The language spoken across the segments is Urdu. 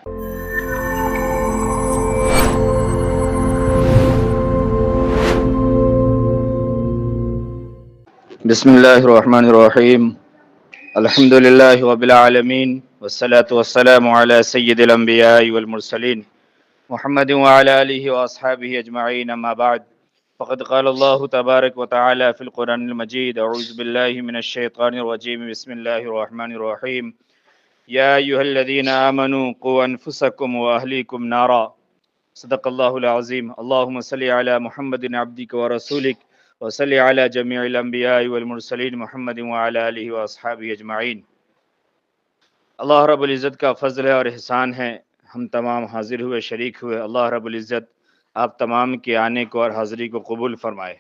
بسم اللہ الرحمن الرحیم الحمد للہ رب العالمین والصلاة والسلام علی سید الانبیاء والمرسلین محمد وعلی آلہ واصحابہ اجمعین اما بعد فقد قال اللہ تبارک وتعالی فی القرآن المجید اعوذ باللہ من الشیطان الرجیم بسم اللہ الرحمن الرحیم یا ایہا الذین آمنوا قوا انفسکم واہلیکم نارا صدق اللہ العظیم اللہم صلی علی محمد عبدک ورسولک وصلی علی جمیع الانبیاء والمرسلین محمد وعلی آلہ واصحابہ اجمعین۔ اللہ رب العزت کا فضل ہے اور احسان ہے، ہم تمام حاضر ہوئے شریک ہوئے۔ اللہ رب العزت آپ تمام کے آنے کو اور حاضری کو قبول فرمائے۔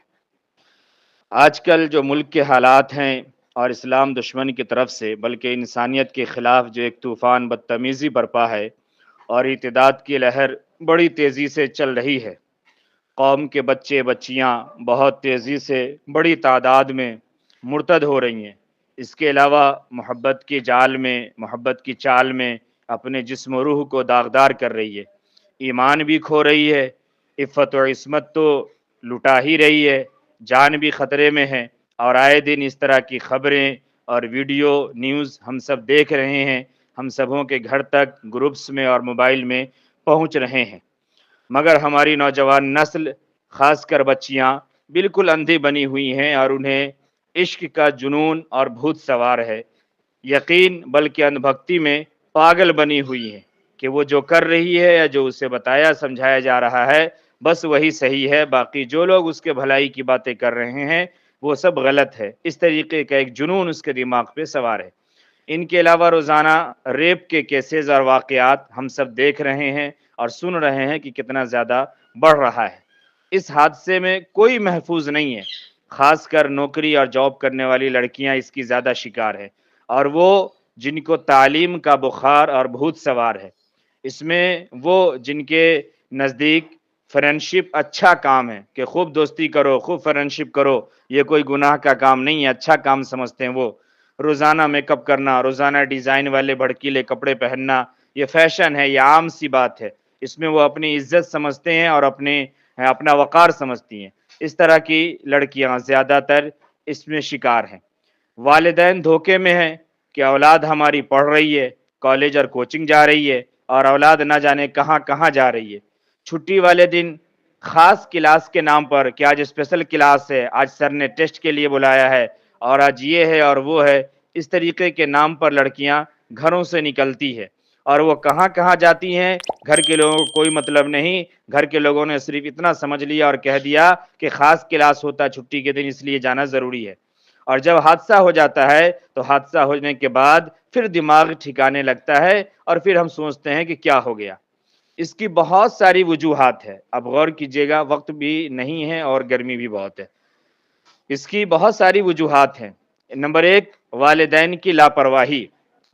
آج کل جو ملک کے حالات ہیں اور اسلام دشمن کی طرف سے بلکہ انسانیت کے خلاف جو ایک طوفان بدتمیزی برپا ہے اور ارتداد کی لہر بڑی تیزی سے چل رہی ہے، قوم کے بچے بچیاں بہت تیزی سے بڑی تعداد میں مرتد ہو رہی ہیں۔ اس کے علاوہ محبت کی جال میں، محبت کی چال میں اپنے جسم و روح کو داغدار کر رہی ہے، ایمان بھی کھو رہی ہے، عفت و عصمت تو لٹا ہی رہی ہے، جان بھی خطرے میں ہے، اور آئے دن اس طرح کی خبریں اور ویڈیو نیوز ہم سب دیکھ رہے ہیں، ہم سبوں کے گھر تک گروپس میں اور موبائل میں پہنچ رہے ہیں۔ مگر ہماری نوجوان نسل خاص کر بچیاں بالکل اندھی بنی ہوئی ہیں اور انہیں عشق کا جنون اور بھوت سوار ہے، یقین بلکہ اندھ بھکتی میں پاگل بنی ہوئی ہیں کہ وہ جو کر رہی ہے یا جو اسے بتایا سمجھایا جا رہا ہے بس وہی صحیح ہے، باقی جو لوگ اس کے بھلائی کی باتیں کر رہے ہیں وہ سب غلط ہے۔ اس طریقے کا ایک جنون اس کے دماغ پہ سوار ہے۔ ان کے علاوہ روزانہ ریپ کے کیسز اور واقعات ہم سب دیکھ رہے ہیں اور سن رہے ہیں کہ کتنا زیادہ بڑھ رہا ہے۔ اس حادثے میں کوئی محفوظ نہیں ہے، خاص کر نوکری اور جاب کرنے والی لڑکیاں اس کی زیادہ شکار ہیں، اور وہ جن کو تعلیم کا بخار اور بھوت سوار ہے۔ اس میں وہ جن کے نزدیک فرینڈشپ اچھا کام ہے کہ خوب دوستی کرو، خوب فرینڈشپ کرو، یہ کوئی گناہ کا کام نہیں ہے، اچھا کام سمجھتے ہیں وہ۔ روزانہ میک اپ کرنا، روزانہ ڈیزائن والے بھڑکیلے کپڑے پہننا یہ فیشن ہے، یہ عام سی بات ہے، اس میں وہ اپنی عزت سمجھتے ہیں اور اپنا وقار سمجھتی ہیں۔ اس طرح کی لڑکیاں زیادہ تر اس میں شکار ہیں۔ والدین دھوکے میں ہیں کہ اولاد ہماری پڑھ رہی ہے، کالج اور کوچنگ جا رہی ہے، اور اولاد نہ جانے کہاں کہاں جا رہی ہے۔ چھٹی والے دن خاص کلاس کے نام پر کہ آج اسپیشل کلاس ہے، آج سر نے ٹیسٹ کے لیے بلایا ہے، اور آج یہ ہے اور وہ ہے، اس طریقے کے نام پر لڑکیاں گھروں سے نکلتی ہے، اور وہ کہاں کہاں جاتی ہیں گھر کے لوگوں کو کوئی مطلب نہیں۔ گھر کے لوگوں نے صرف اتنا سمجھ لیا اور کہہ دیا کہ خاص کلاس ہوتا چھٹی کے دن اس لیے جانا ضروری ہے، اور جب حادثہ ہو جاتا ہے تو حادثہ ہونے کے بعد پھر دماغ ٹھکانے لگتا ہے اور پھر ہم سوچتے ہیں کہ کیا ہو گیا۔ اس کی بہت ساری وجوہات ہے، اب غور کیجئے گا، وقت بھی نہیں ہے اور گرمی بھی بہت ہے۔ اس کی بہت ساری وجوہات ہیں۔ نمبر ایک، والدین کی لاپرواہی۔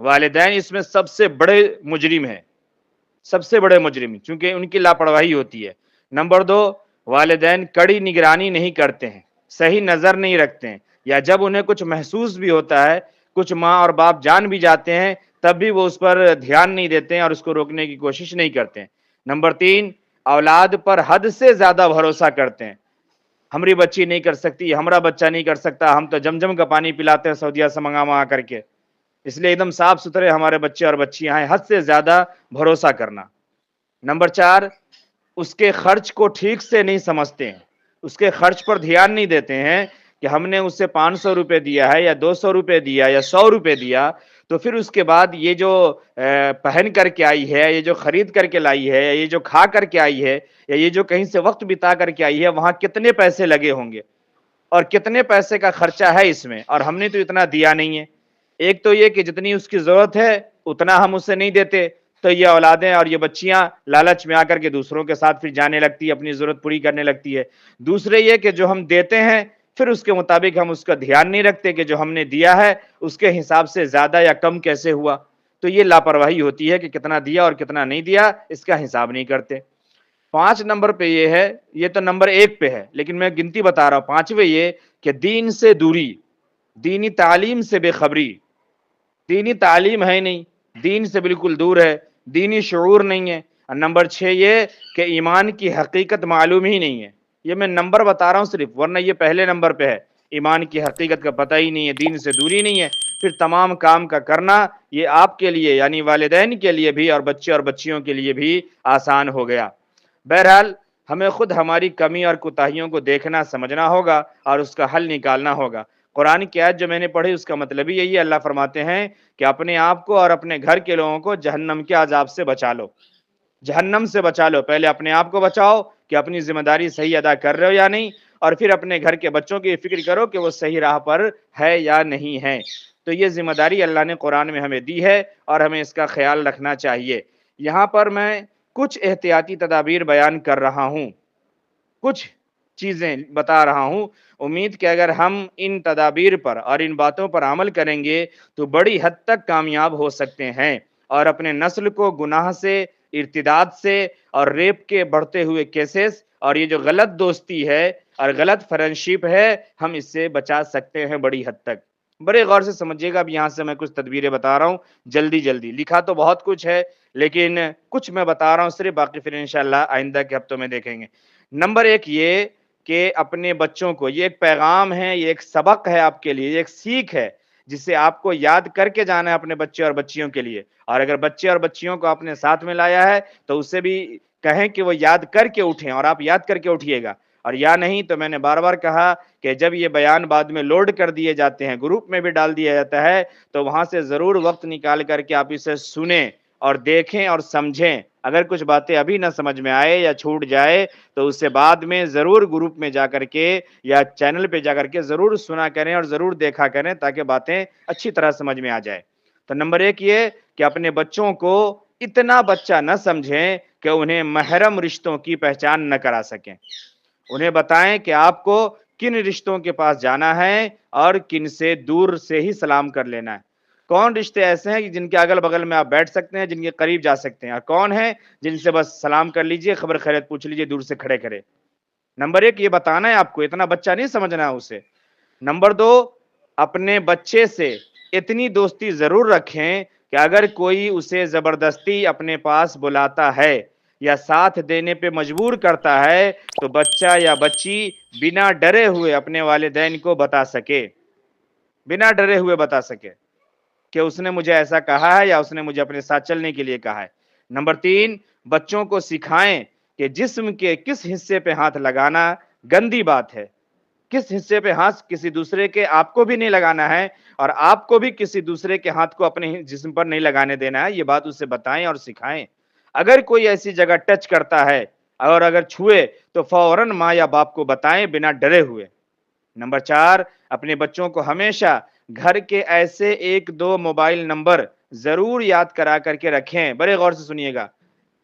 والدین اس میں سب سے بڑے مجرم ہیں، سب سے بڑے مجرم، چونکہ ان کی لاپرواہی ہوتی ہے۔ نمبر دو، والدین کڑی نگرانی نہیں کرتے ہیں، صحیح نظر نہیں رکھتے ہیں، یا جب انہیں کچھ محسوس بھی ہوتا ہے، کچھ ماں اور باپ جان بھی جاتے ہیں تب بھی وہ اس پر دھیان نہیں دیتے ہیں اور اس کو روکنے کی کوشش نہیں کرتے ہیں۔ نمبر تین، اولاد پر حد سے زیادہ بھروسہ کرتے ہیں۔ ہماری بچی نہیں کر سکتی، ہمارا بچہ نہیں کر سکتا، ہم تو جم کا پانی پلاتے ہیں سعودیہ سے منگا کر کے، اس لیے ایک دم صاف ستھرے ہمارے بچے اور بچیاں ہیں، حد سے زیادہ بھروسہ کرنا۔ نمبر چار، اس کے خرچ کو ٹھیک سے نہیں سمجھتے ہیں، اس کے خرچ پر دھیان نہیں دیتے ہیں کہ ہم نے اسے 500 روپے دیا ہے یا 200 روپے دیا یا 100 روپے دیا، تو پھر اس کے بعد یہ جو پہن کر کے آئی ہے، یہ جو خرید کر کے لائی ہے، یہ جو کھا کر کے آئی ہے، یا یہ جو کہیں سے وقت بتا کر کے آئی ہے، وہاں کتنے پیسے لگے ہوں گے اور کتنے پیسے کا خرچہ ہے اس میں، اور ہم نے تو اتنا دیا نہیں ہے۔ ایک تو یہ کہ جتنی اس کی ضرورت ہے اتنا ہم اسے نہیں دیتے، تو یہ اولادیں اور یہ بچیاں لالچ میں آ کر کے دوسروں کے ساتھ پھر جانے لگتی ہے، اپنی ضرورت پوری کرنے لگتی ہے۔ دوسرے یہ کہ جو ہم دیتے ہیں پھر اس کے مطابق ہم اس کا دھیان نہیں رکھتے کہ جو ہم نے دیا ہے اس کے حساب سے زیادہ یا کم کیسے ہوا، تو یہ لاپرواہی ہوتی ہے کہ کتنا دیا اور کتنا نہیں دیا اس کا حساب نہیں کرتے۔ 5 نمبر پہ یہ ہے، یہ تو نمبر 1 پہ ہے لیکن میں گنتی بتا رہا ہوں، 5ویں یہ کہ دین سے دوری، دینی تعلیم سے بے خبری۔ دینی تعلیم ہے نہیں، دین سے بالکل دور ہے، دینی شعور نہیں ہے، اور نمبر 6 یہ کہ ایمان کی حقیقت معلوم ہی نہیں ہے۔ یہ میں نمبر بتا رہا ہوں صرف، ورنہ یہ پہلے نمبر پہ ہے، ایمان کی حقیقت کا پتہ ہی نہیں ہے، دین سے دوری نہیں ہے، پھر تمام کام کا کرنا یہ آپ کے لیے یعنی والدین کے لیے بھی اور بچے اور بچیوں کے لیے بھی آسان ہو گیا۔ بہرحال ہمیں خود ہماری کمی اور کوتاہیوں کو دیکھنا سمجھنا ہوگا اور اس کا حل نکالنا ہوگا۔ قرآن کی آیت جو میں نے پڑھی اس کا مطلب ہی یہی ہے، اللہ فرماتے ہیں کہ اپنے آپ کو اور اپنے گھر کے لوگوں کو جہنم کے عذاب سے بچا لو، جہنم سے بچا لو۔ پہلے اپنے آپ کو بچاؤ کہ اپنی ذمہ داری صحیح ادا کر رہے ہو یا نہیں، اور پھر اپنے گھر کے بچوں کی فکر کرو کہ وہ صحیح راہ پر ہے یا نہیں ہے۔ تو یہ ذمہ داری اللہ نے قرآن میں ہمیں دی ہے اور ہمیں اس کا خیال رکھنا چاہیے۔ یہاں پر میں کچھ احتیاطی تدابیر بیان کر رہا ہوں، کچھ چیزیں بتا رہا ہوں، امید کہ اگر ہم ان تدابیر پر اور ان باتوں پر عمل کریں گے تو بڑی حد تک کامیاب ہو سکتے ہیں اور اپنے نسل کو گناہ سے، ارتداد سے اور ریپ کے بڑھتے ہوئے کیسز اور یہ جو غلط دوستی ہے اور غلط فرینڈشپ ہے، ہم اس سے بچا سکتے ہیں بڑی حد تک۔ بڑے غور سے سمجھیے گا، اب یہاں سے میں کچھ تدبیریں بتا رہا ہوں جلدی جلدی، لکھا تو بہت کچھ ہے لیکن کچھ میں بتا رہا ہوں صرف، باقی پھر انشاءاللہ آئندہ کے ہفتوں میں دیکھیں گے۔ نمبر 1 یہ کہ اپنے بچوں کو، یہ ایک پیغام ہے، یہ ایک سبق ہے آپ کے لیے، یہ ایک سیکھ ہے جسے آپ کو یاد کر کے جانا ہے اپنے بچے اور بچیوں کے لیے، اور اگر بچے اور بچیوں کو اپنے ساتھ میں لایا ہے تو اسے بھی کہیں کہ وہ یاد کر کے اٹھیں، اور آپ یاد کر کے اٹھیے گا، اور یا نہیں تو میں نے بار بار کہا کہ جب یہ بیان بعد میں لوڈ کر دیے جاتے ہیں، گروپ میں بھی ڈال دیا جاتا ہے، تو وہاں سے ضرور وقت نکال کر کے آپ اسے سنیں اور دیکھیں اور سمجھیں۔ اگر کچھ باتیں ابھی نہ سمجھ میں آئے یا چھوٹ جائے تو اسے بعد میں ضرور گروپ میں جا کر کے یا چینل پہ جا کر کے ضرور سنا کریں اور ضرور دیکھا کریں تاکہ باتیں اچھی طرح سمجھ میں آ جائے۔ تو نمبر 1 یہ کہ اپنے بچوں کو اتنا بچہ نہ سمجھیں کہ انہیں محرم رشتوں کی پہچان نہ کرا سکیں۔ انہیں بتائیں کہ آپ کو کن رشتوں کے پاس جانا ہے اور کن سے دور سے ہی سلام کر لینا ہے۔ کون رشتے ایسے ہیں جن کے اگل بغل میں آپ بیٹھ سکتے ہیں، جن کے قریب جا سکتے ہیں، اور کون ہیں جن سے بس سلام کر لیجئے، خبر خیریت پوچھ لیجئے دور سے کھڑے کھڑے۔ نمبر 1 یہ بتانا ہے آپ کو، اتنا بچہ نہیں سمجھنا ہے اسے۔ نمبر 2 اپنے بچے سے اتنی دوستی ضرور رکھیں کہ اگر کوئی اسے زبردستی اپنے پاس بلاتا ہے یا ساتھ دینے پہ مجبور کرتا ہے تو بچہ یا بچی بنا ڈرے ہوئے اپنے والدین کو بتا سکے، بنا ڈرے ہوئے بتا سکے کہ اس نے مجھے ایسا کہا ہے یا اس نے مجھے اپنے ساتھ چلنے کے لیے کہا ہے۔ نمبر 3 بچوں کو سکھائیں کہ جسم کے کس حصے پہ ہاتھ لگانا گندی بات ہے، کس حصے پہ ہاتھ کسی دوسرے کے آپ کو بھی نہیں لگانا ہے، اور آپ کو بھی کسی دوسرے کے ہاتھ کو اپنے جسم پر نہیں لگانے دینا ہے، یہ بات اسے بتائیں اور سکھائیں۔ اگر کوئی ایسی جگہ ٹچ کرتا ہے اور اگر چھوئے تو فوراً ماں یا باپ کو بتائیں بنا ڈرے ہوئے۔ نمبر 4 اپنے بچوں کو ہمیشہ گھر کے ایسے 1-2 موبائل نمبر ضرور یاد کرا کر کے رکھیں، بڑے غور سے سنیے گا،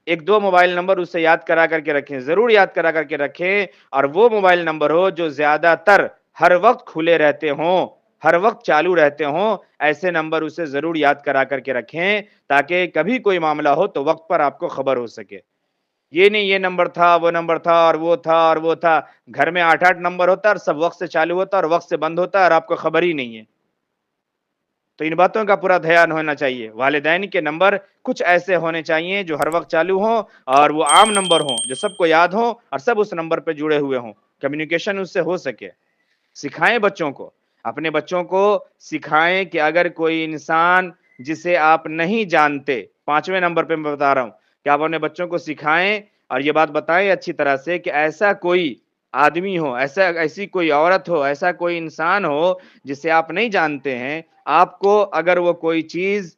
1-2 موبائل نمبر اسے یاد کرا کر کے رکھیں، ضرور یاد کرا کر کے رکھیں، اور وہ موبائل نمبر ہو جو زیادہ تر ہر وقت کھلے رہتے ہوں، ہر وقت چالو رہتے ہوں، ایسے نمبر اسے ضرور یاد کرا کر کے رکھیں تاکہ کبھی کوئی معاملہ ہو تو وقت پر آپ کو خبر ہو سکے۔ یہ نہیں یہ نمبر تھا، وہ نمبر تھا اور وہ تھا اور وہ تھا، گھر میں 8-8 نمبر ہوتا ہے اور سب وقت سے چالو ہوتا ہے اور وقت سے بند ہوتا ہے اور آپ کو خبر ہی نہیں ہے۔ تو ان باتوں کا پورا دھیان ہونا چاہیے۔ والدین کے نمبر کچھ ایسے ہونے چاہیے جو ہر وقت چالو ہوں اور وہ عام نمبر ہوں جو سب کو یاد ہوں اور سب اس نمبر پہ جڑے ہوئے ہوں، کمیونیکیشن اس سے ہو سکے۔ سکھائیں بچوں کو، اپنے بچوں کو سکھائیں کہ اگر کوئی انسان جسے آپ نہیں جانتے، 5ویں نمبر پہ میں بتا رہا ہوں کہ آپ اپنے بچوں کو سکھائیں اور یہ بات بتائیں اچھی طرح سے کہ ایسا کوئی آدمی ہو، ایسی کوئی عورت ہو، ایسا کوئی انسان ہو جسے آپ نہیں جانتے ہیں، آپ کو اگر وہ کوئی چیز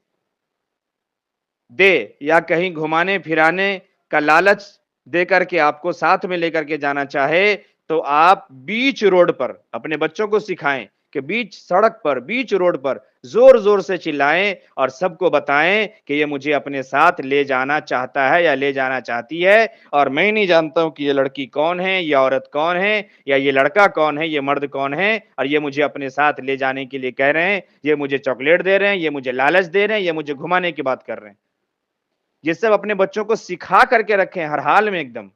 دے یا کہیں گھمانے پھرانے کا لالچ دے کر کے آپ کو ساتھ میں لے کر کے جانا چاہے تو آپ بیچ روڈ پر اپنے بچوں کو سکھائیں کہ بیچ سڑک پر، بیچ روڈ پر زور زور سے چلائیں اور سب کو بتائیں کہ یہ مجھے اپنے ساتھ لے جانا چاہتا ہے یا لے جانا چاہتی ہے، اور میں نہیں جانتا ہوں کہ یہ لڑکی کون ہے، یہ عورت کون ہے، یا یہ لڑکا کون ہے، یہ مرد کون ہے، اور یہ مجھے اپنے ساتھ لے جانے کے لیے کہہ رہے ہیں، یہ مجھے چاکلیٹ دے رہے ہیں، یہ مجھے لالچ دے رہے ہیں، یہ مجھے گھمانے کی بات کر رہے ہیں۔ یہ سب اپنے بچوں کو سکھا کر کے رکھیں ہر حال میں ایک دم۔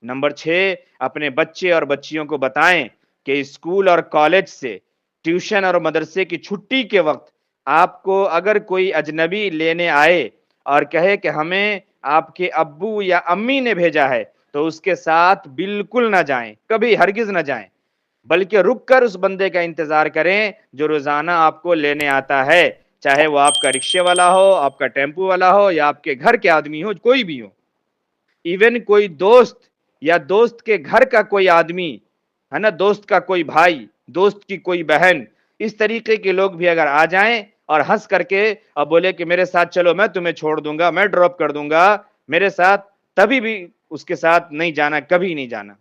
نمبر 6 اپنے بچے اور بچیوں کو بتائیں کہ اسکول اور کالج سے، ٹیوشن اور مدرسے کی چھٹی کے وقت آپ کو اگر کوئی اجنبی لینے آئے اور کہے کہ ہمیں آپ کے ابو یا امی نے بھیجا ہے، تو اس کے ساتھ بالکل نہ جائیں، کبھی ہرگز نہ جائیں، بلکہ رک کر اس بندے کا انتظار کریں جو روزانہ آپ کو لینے آتا ہے، چاہے وہ آپ کا رکشے والا ہو، آپ کا ٹیمپو والا ہو، یا آپ کے گھر کے آدمی ہو، کوئی بھی ہو، ایون کوئی دوست یا دوست کے گھر کا کوئی آدمی ہے نا، دوست کا کوئی بھائی، دوست کی کوئی بہن، اس طریقے کے لوگ بھی اگر آ جائیں اور ہنس کر کے اور بولے کہ میرے ساتھ چلو، میں تمہیں چھوڑ دوں گا، میں ڈراپ کر دوں گا میرے ساتھ، تبھی بھی اس کے ساتھ نہیں جانا، کبھی نہیں جانا۔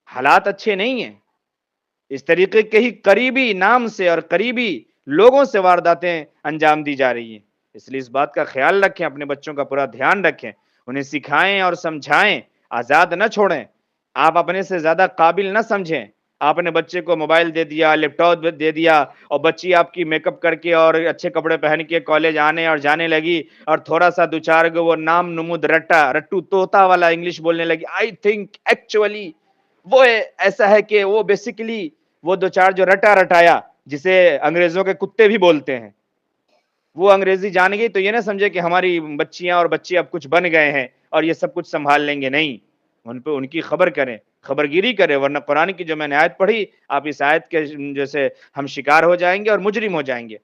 حالات اچھے نہیں ہیں، اس طریقے کے ہی قریبی نام سے اور قریبی لوگوں سے وارداتیں انجام دی جا رہی ہیں۔ اس لیے اس بات کا خیال رکھیں، اپنے بچوں کا پورا دھیان رکھیں، انہیں سکھائیں اور سمجھائیں، آزاد نہ چھوڑیں، آپ اپنے سے زیادہ قابل نہ سمجھیں۔ آپ نے بچے کو موبائل دے دیا، لیپ ٹاپ دے دیا، اور بچی آپ کی میک اپ کر کے اور اچھے کپڑے پہن کے کالج آنے اور جانے لگی، اور تھوڑا سا دو چار گو وہ نام نمود رٹو طوطا والا انگلش بولنے لگی، آئی تھنک ایکچولی وہ ایسا ہے کہ وہ بیسیکلی وہ دو چار جو رٹا رٹایا، جسے انگریزوں کے کتے بھی بولتے ہیں، وہ انگریزی جان گئی تو یہ نہ سمجھے کہ ہماری بچیاں اور بچے اب کچھ بن گئے ہیں اور یہ سب کچھ سنبھال لیں گے، نہیں، ان پہ ان کی خبر کریں، خبر گیری کریں، ورنہ قرآن کی جو میں نے آیت پڑھی، آپ اس آیت کے جیسے ہم شکار ہو جائیں گے اور مجرم ہو جائیں گے۔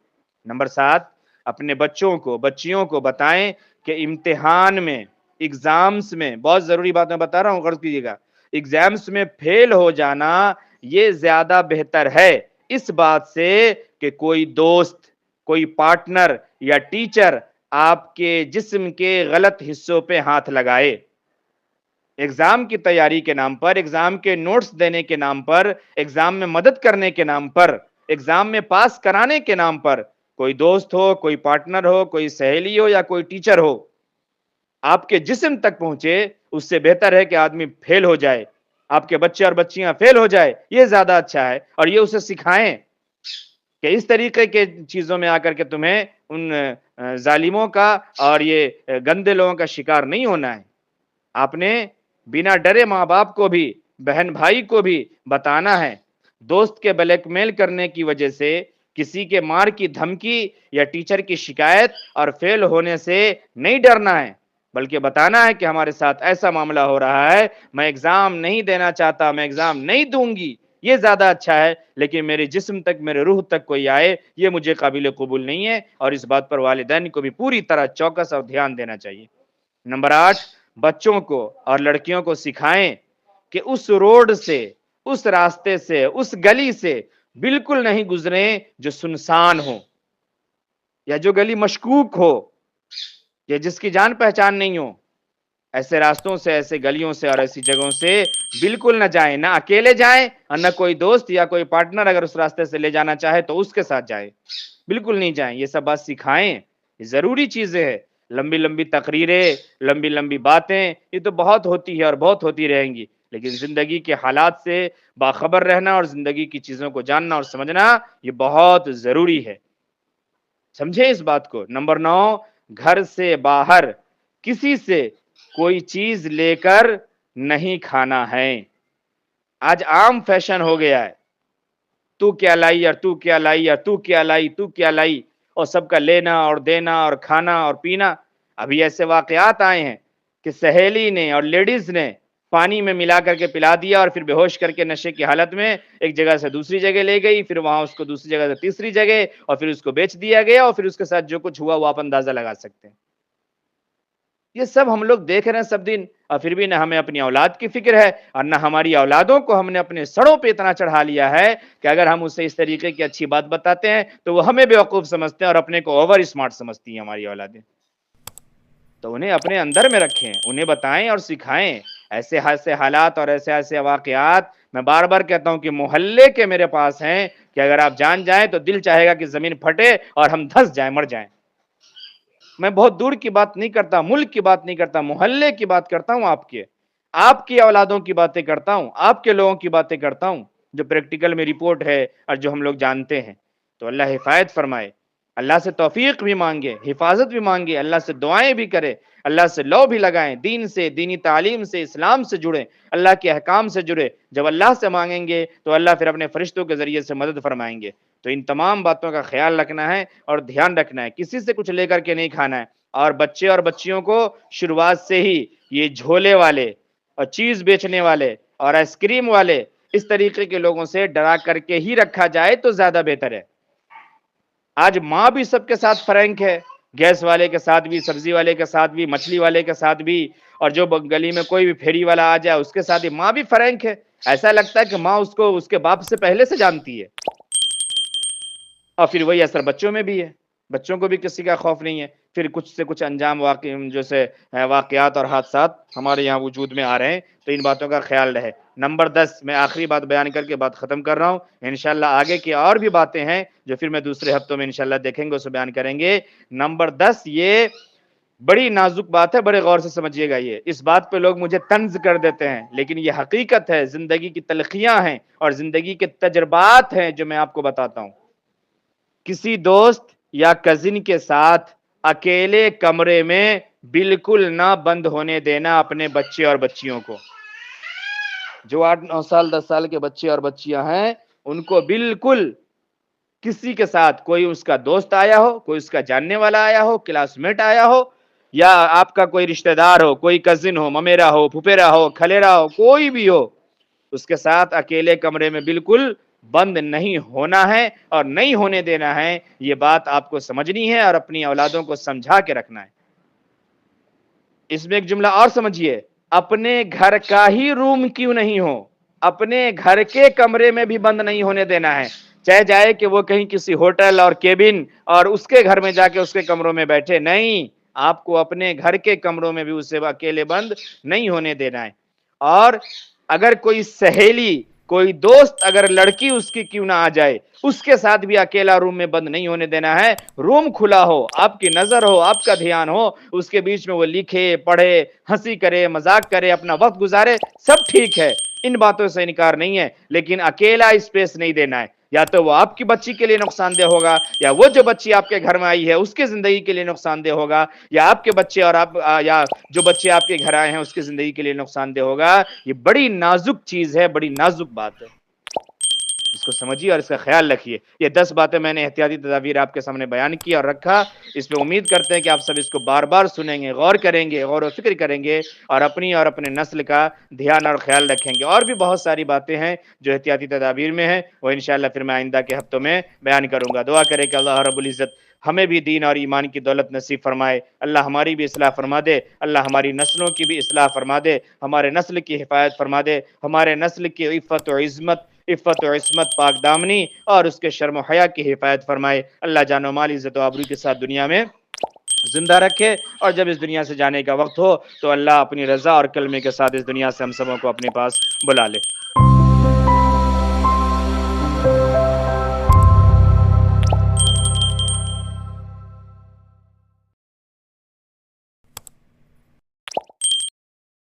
نمبر 7، اپنے بچوں کو بچیوں کو بتائیں کہ امتحان میں، ایگزامز میں، بہت ضروری بات میں بتا رہا ہوں، غور کیجیے گا، ایگزامز میں فیل ہو جانا یہ زیادہ بہتر ہے اس بات سے کہ کوئی دوست، کوئی پارٹنر یا ٹیچر آپ کے جسم کے غلط حصوں پہ ہاتھ لگائے۔ ایگزام کی تیاری کے نام پر، ایگزام کے نوٹس دینے کے نام پر، ایگزام میں مدد کرنے کے نام پر، ایگزام میں پاس کرانے کے نام پر کوئی دوست ہو، کوئی پارٹنر ہو، کوئی سہیلی ہو یا کوئی ٹیچر ہو آپ کے جسم تک پہنچے، اس سے بہتر ہے کہ آدمی فیل ہو جائے، آپ کے بچے اور بچیاں فیل ہو جائے، یہ زیادہ اچھا ہے، اور یہ اسے سکھائیں کہ اس طریقے کے چیزوں میں آ کر کے تمہیں ان ظالموں کا اور یہ گندے لوگوں کا شکار نہیں ہونا ہے۔ آپ نے بنا ڈرے ماں باپ کو بھی، بہن بھائی کو بھی بتانا ہے، دوست کے بلیک میل کرنے کی وجہ سے، کسی کے مار کی دھمکی یا ٹیچر کی شکایت اور فیل ہونے سے نہیں ڈرنا ہے، بلکہ بتانا ہے کہ ہمارے ساتھ ایسا معاملہ ہو رہا ہے، میں ایگزام نہیں دینا چاہتا، میں ایگزام نہیں دوں گی، یہ زیادہ اچھا ہے، لیکن میرے جسم تک، میرے روح تک کوئی آئے، یہ مجھے قابل قبول نہیں ہے، اور اس بات پر والدین کو بھی پوری طرح چوکس اور دھیان دینا چاہیے۔ نمبر 8، بچوں کو اور لڑکیوں کو سکھائیں کہ اس روڈ سے، اس راستے سے، اس گلی سے بالکل نہیں گزریں جو سنسان ہو، یا جو گلی مشکوک ہو، یا جس کی جان پہچان نہیں ہو، ایسے راستوں سے، ایسے گلیوں سے اور ایسی جگہوں سے بالکل نہ جائیں، نہ اکیلے جائیں اور نہ کوئی دوست یا کوئی پارٹنر اگر اس راستے سے لے جانا چاہے تو اس کے ساتھ جائیں، بالکل نہیں جائیں، یہ سب بات سکھائیں، یہ ضروری چیزیں ہیں۔ لمبی لمبی تقریریں، لمبی لمبی باتیں، یہ تو بہت ہوتی ہے اور بہت ہوتی رہیں گی، لیکن زندگی کے حالات سے باخبر رہنا اور زندگی کی چیزوں کو جاننا اور سمجھنا یہ بہت ضروری ہے، سمجھیں اس بات کو۔ نمبر 9، گھر سے باہر کسی سے کوئی چیز لے کر نہیں کھانا ہے۔ آج عام فیشن ہو گیا ہے، تو کیا لائی اور تو کیا لائی اور تو کیا لائی، تو کیا لائی، اور سب کا لینا اور دینا اور کھانا اور پینا۔ ابھی ایسے واقعات آئے ہیں کہ سہیلی نے اور لیڈیز نے پانی میں ملا کر کے پلا دیا اور پھر بے ہوش کر کے نشے کی حالت میں ایک جگہ سے دوسری جگہ لے گئی، پھر وہاں اس کو دوسری جگہ سے تیسری جگہ، اور پھر اس کو بیچ دیا گیا، اور پھر اس کے ساتھ جو کچھ ہوا وہ آپ اندازہ لگا سکتے ہیں۔ یہ سب ہم لوگ دیکھ رہے ہیں سب دن، اور پھر بھی نہ ہمیں اپنی اولاد کی فکر ہے، اور نہ ہماری اولادوں کو ہم نے اپنے سروں پہ اتنا چڑھا لیا ہے کہ اگر ہم اسے اس طریقے کی اچھی بات بتاتے ہیں تو وہ ہمیں بیوقوف سمجھتے ہیں اور اپنے کو اوور اسمارٹ سمجھتی ہیں ہماری اولادیں۔ تو انہیں اپنے اندر میں رکھیں، انہیں بتائیں اور سکھائیں۔ ایسے ایسے حالات اور ایسے ایسے واقعات میں بار بار کہتا ہوں کہ محلے کے میرے پاس ہیں کہ اگر آپ جان جائیں تو دل چاہے گا کہ زمین پھٹے اور ہم دھس جائیں، مر جائیں۔ میں بہت دور کی بات نہیں کرتا، ملک کی بات نہیں کرتا، محلے کی بات کرتا ہوں، آپ کی اولادوں کی باتیں کرتا ہوں، آپ کے لوگوں کی باتیں کرتا ہوں، جو پریکٹیکل میں رپورٹ ہے اور جو ہم لوگ جانتے ہیں۔ تو اللہ حفاظت فرمائے، اللہ سے توفیق بھی مانگے، حفاظت بھی مانگے، اللہ سے دعائیں بھی کرے، اللہ سے لو بھی لگائیں، دین سے، دینی تعلیم سے، اسلام سے جڑیں، اللہ کے احکام سے جڑے۔ جب اللہ سے مانگیں گے تو اللہ پھر اپنے فرشتوں کے ذریعے سے مدد فرمائیں گے۔ تو ان تمام باتوں کا خیال رکھنا ہے اور دھیان رکھنا ہے، کسی سے کچھ لے کر کے نہیں کھانا ہے۔ اور بچے اور بچیوں کو شروعات سے ہی یہ جھولے والے اور چیز بیچنے والے اور آئس کریم والے اس طریقے کے لوگوں سے ڈرا کر کے ہی رکھا جائے تو زیادہ بہتر ہے۔ آج ماں بھی سب کے ساتھ فرینک ہے، گیس والے کے ساتھ بھی، سبزی والے کے ساتھ بھی، مچھلی والے کے ساتھ بھی، اور جو گلی میں کوئی بھی پھیری والا آ جائے اس کے ساتھ بھی ماں بھی فرینک ہے۔ ایسا لگتا ہے کہ ماں اس کو اس کے باپ سے پہلے سے جانتی ہے، اور پھر وہی اثر بچوں میں بھی ہے، بچوں کو بھی کسی کا خوف نہیں ہے، پھر کچھ سے کچھ انجام جیسے واقعات اور حادثات ہمارے یہاں وجود میں آ رہے ہیں، تو ان باتوں کا خیال رہے۔ نمبر 10، میں آخری بات بیان کر کے بات ختم کر رہا ہوں، انشاءاللہ آگے کی اور بھی باتیں ہیں جو پھر میں دوسرے ہفتوں میں انشاءاللہ دیکھیں گے، اسے بیان کریں گے۔ نمبر 10، یہ بڑی نازک بات ہے، بڑے غور سے سمجھیے گا۔ یہ اس بات پہ لوگ مجھے طنز کر دیتے ہیں، لیکن یہ حقیقت ہے، زندگی کی تلخیاں ہیں اور زندگی کے تجربات ہیں جو میں آپ کو بتاتا ہوں۔ کسی دوست یا کزن کے ساتھ اکیلے کمرے میں بالکل نہ بند ہونے دینا اپنے بچے اور بچیوں کو۔ جو 8 9 سال 10 سال کے بچے اور بچیاں ہیں ان کو بالکل کسی کے ساتھ، کوئی اس کا دوست آیا ہو، کوئی اس کا جاننے والا آیا ہو، کلاس میٹ آیا ہو، یا آپ کا کوئی رشتہ دار ہو، کوئی کزن ہو، ممیرا ہو، پھپھیرا ہو، کھلیرا ہو، کوئی بھی ہو، اس کے ساتھ اکیلے کمرے میں بالکل بند نہیں ہونا ہے اور نہیں ہونے دینا ہے۔ یہ بات آپ کو سمجھنی ہے اور اپنی اولادوں کو سمجھا کے رکھنا ہے۔ اس میں ایک جملہ اور سمجھیے، اپنے گھر کا ہی روم کیوں نہیں ہو، اپنے گھر کے کمرے میں بھی بند نہیں ہونے دینا ہے، چاہے جائے کہ وہ کہیں کسی ہوٹل اور کیبن اور اس کے گھر میں جا کے اس کے کمروں میں بیٹھے، نہیں، آپ کو اپنے گھر کے کمروں میں بھی اسے اکیلے بند نہیں ہونے دینا ہے۔ اور اگر کوئی سہیلی، کوئی دوست، اگر لڑکی اس کی کیوں نہ آ جائے، اس کے ساتھ بھی اکیلا روم میں بند نہیں ہونے دینا ہے۔ روم کھلا ہو، آپ کی نظر ہو، آپ کا دھیان ہو، اس کے بیچ میں وہ لکھے، پڑھے، ہنسی کرے، مذاق کرے، اپنا وقت گزارے، سب ٹھیک ہے، ان باتوں سے انکار نہیں ہے، لیکن اکیلا اسپیس نہیں دینا ہے۔ یا تو وہ آپ کی بچی کے لیے نقصان دہ ہوگا، یا وہ جو بچی آپ کے گھر میں آئی ہے اس کی زندگی کے لیے نقصان دہ ہوگا، یا آپ کے بچے اور آپ یا جو بچے آپ کے گھر آئے ہیں اس کی زندگی کے لیے نقصان دہ ہوگا۔ یہ بڑی نازک چیز ہے، بڑی نازک بات ہے، اس کو سمجھیے اور اس کا خیال رکھیے۔ یہ 10 باتیں میں نے احتیاطی تدابیر آپ کے سامنے بیان کی اور رکھا، اس پہ امید کرتے ہیں کہ آپ سب اس کو بار بار سنیں گے، غور کریں گے، غور و فکر کریں گے اور اپنی اور اپنے نسل کا دھیان اور خیال رکھیں گے۔ اور بھی بہت ساری باتیں ہیں جو احتیاطی تدابیر میں ہیں، وہ انشاءاللہ پھر میں آئندہ کے ہفتوں میں بیان کروں گا۔ دعا کریں کہ اللہ رب العزت ہمیں بھی دین اور ایمان کی دولت نصیب فرمائے، اللہ ہماری بھی اصلاح فرما دے، اللہ ہماری نسلوں کی بھی اصلاح فرما دے، ہمارے نسل کی حفاظت فرما دے، ہمارے نسل کی عفت و عصمت، پاک دامنی اور اس کے شرم و حیا کی حفاظت فرمائے۔ اللہ جان و مال، عزت و آبرو کے ساتھ دنیا میں زندہ رکھے، اور جب اس دنیا سے جانے کا وقت ہو تو اللہ اپنی رضا اور کلمے کے ساتھ اس دنیا سے ہم سبوں کو اپنے پاس بلا لے۔